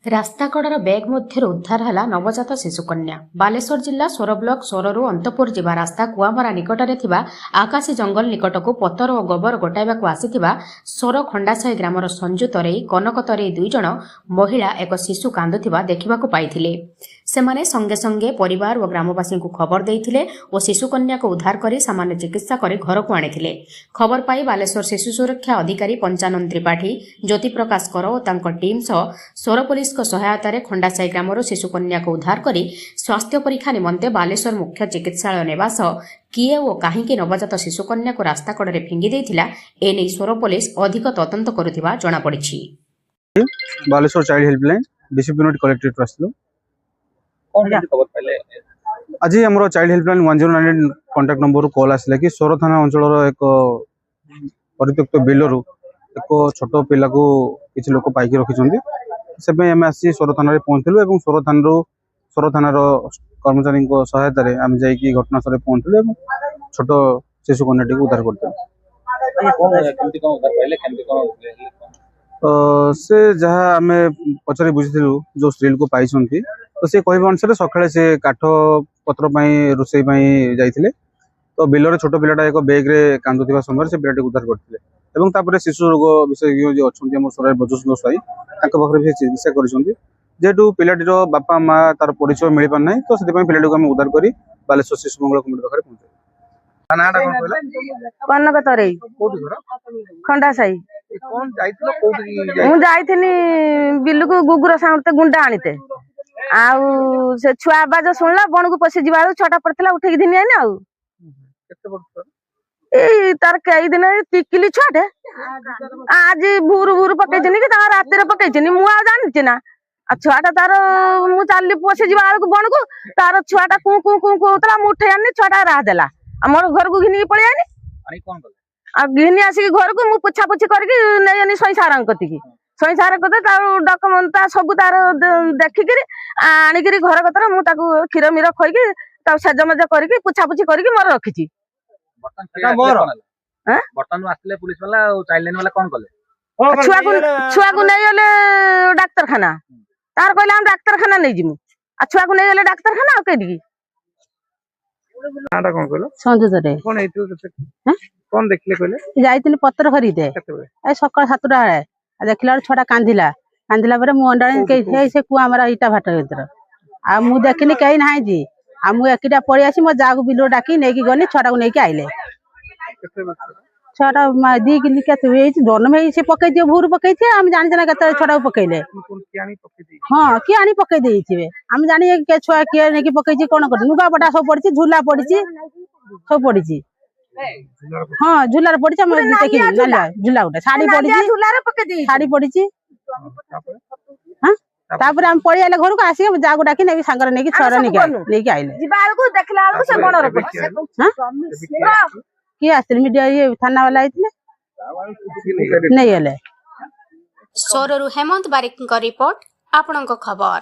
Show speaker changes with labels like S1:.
S1: ରାସ୍ତାକଡ଼ର bag ମଧ୍ୟରୁ ଉଦ୍ଧାର ହେଲା ନବଜାତ ଶିଶୁକନ୍ୟା। ବାଲେଶ୍ୱର ଜିଲ୍ଲା ସୋର ବ୍ଲକ ସୋରରୁ ଅନ୍ତପୁର ଯିବା ରାସ୍ତା କୁଆମରା ନିକଟରେ ଥିବା ଆକାଶୀ ଜଙ୍ଗଲ ନିକଟକୁ ପତର ଓ ଗୋବର ଗୋଟାଇବାକୁ ଆସିଥିବା ସୋର ଖଣ୍ଡାସାହି ଗ୍ରାମର ସଞ୍ଜୁ ତରେଇ, କନକ ତରେଇ ଦୁଇ ଜଣ ମହିଳା ଏକ ଶିଶୁ କାନ୍ଦୁଥିବା ଦେଖିବାକୁ ପାଇଥିଲେ। ସେମାନେ ସଙ୍ଗେ ସଙ୍ଗେ ପରିବାର ଓ ଗ୍ରାମବାସୀଙ୍କୁ ଖବର ଦେଇଥିଲେ ଓ ଶିଶୁକନ୍ୟାକୁ ଉଦ୍ଧାର କରି ସାମାନ୍ୟ ଚିକିତ୍ସା କରି ଘରକୁ ଆଣିଥିଲେ। ଖବର ପାଇ ବାଲେଶ୍ୱର ଶିଶୁ ସୁରକ୍ଷା ଅଧିକାରୀ ପଞ୍ଚାନନ ତ୍ରିପାଠୀ, ଜ୍ୟୋତିପ୍ରକାଶ କର ଓ ତାଙ୍କ ଟିମ୍ ସହ ସୋର ପୋଲିସ ସହାୟତାରେ ଖଣ୍ଡାସାହି ଗ୍ରାମରୁ ଶିଶୁକନ୍ୟାକୁ ଉଦ୍ଧାର କରି ସ୍ୱାସ୍ଥ୍ୟ ପରୀକ୍ଷା ନିମନ୍ତେ ବାଲେଶ୍ୱର ମୁଖ୍ୟ ଚିକିତ୍ସାଳୟ ନେବା ସହ କିଏ ଓ କାହିଁକି ନବଜାତ ଶିଶୁକନ୍ୟାକୁ ରାସ୍ତା କଡ଼ରେ ଫିଙ୍ଗି ଦେଇଥିଲା ଏନେଇ ସୋର ପୋଲିସ ଅଧିକ ତଦନ୍ତ କରୁଥିବା ଜଣାପଡ଼ିଛି।
S2: Baleswar child helpline discipline collectorate ଆସିଲୁ। ଆଜି ଆମର ଚାଇଲ୍ଡ ହେଲ୍ପଲାଇନ୍ 1098 କଣ୍ଟାକ୍ଟ ନମ୍ବରରୁ କଲ୍ ଆସିଲା କି ସୋର ଥାନା ଅଞ୍ଚଳର ଏକ ପରିତ୍ୟକ୍ତ ବିଲରୁ ଏକ ଛୋଟ ପିଲାକୁ କିଛି ଲୋକ ପାଇକି ରଖିଛନ୍ତି। से आम आसी सोर थाना पहुँचलु और सोर थानार कर्मचारी सहायतार आम जा घटनास्थल पहुँचलु और छोट शिशु कन्याटी उद्धार कर से जहाँ आम पचारि बुझी जो स्त्री को पाई तो सी कह अनुसार सका से काठ पत्र रोषे जाते तो बिलर छोट पिलाटा एक बैग्रे कांदुवा समय से पिलाटी उद्धार करते शिशु रोग विशेषज्ञ अच्छा सोर बजुसुंदर साई पाखे चिकित्सा करेतु पिलाटीर बापा माँ तार परिचय मिल पारना तो से पिलाटी को उद्धार कर बालेश्वर शिशु मंगल कमिटी पाखे पहुंचे।
S3: खंडा साई बिल को गुगुर सामते गुंडा आनीते आउ से छुआ आवाज शुणला बन को पशि जा छटा पड़ता उठे दिन आने तार कई दिन टिकिली छुआटे आज भूर भूर पकई कि रात पकई मुझे जानी ना छुआटा तार मु चली पशि जा बन को तार छुआटा कु कु कु कहला मुझे उठे आनी छुआटा राह देला आम घर को घिन पलि आनी घिनी आसिक घर को मुझे पोछा पोछी करके नहीं सई सारा कतिकी सई सारा कते डॉक्यूमेंट सब तार देखिक आणिक घर कतर मुझे क्षीर मीर खोईकी सेज मेज करके पोछा पोछी करके मोर रखी छुआ को नहीं गले डाक्तरखाना तार कहले हम डाक्तरखाना नहीं जीमु छुआ को नहीं गले डाक्तरखाना आ कई पत्र खरीदे सकाल 7टा देखला छुआ कांदिला कांदिला मुझे से कुआमरा इटा भाट भर आ मुझे देखनी कहीं ना जी आ मुझे एकिटा पलि आसी मो जा बिल डाकी नहीं गनी छुआ को लेकिन आइले छुआ 2 किलो के जन्म से पकई भूर पकई आम जानी ना के छुआ को पकईले हाँ किए आनी पकई देवे आम जानी छुआ किए नहीं पकई कौन कर नुगा पटा सब पड़ी झूला पड़ी सब पड़ी हाँ झूलार पड़ी झूला गोटे शाढ़ी पड़ी शाढ़ी पड़ी तापर हम पड़ी आइले घर को आसिक जागो डाकी नहीं सांगर नहीं छुआ नहीं आइले किए आस मीडिया ये थाना वाला नहीं
S1: सोरु हेमंत बारिक रिपोर्ट आपणक खबर।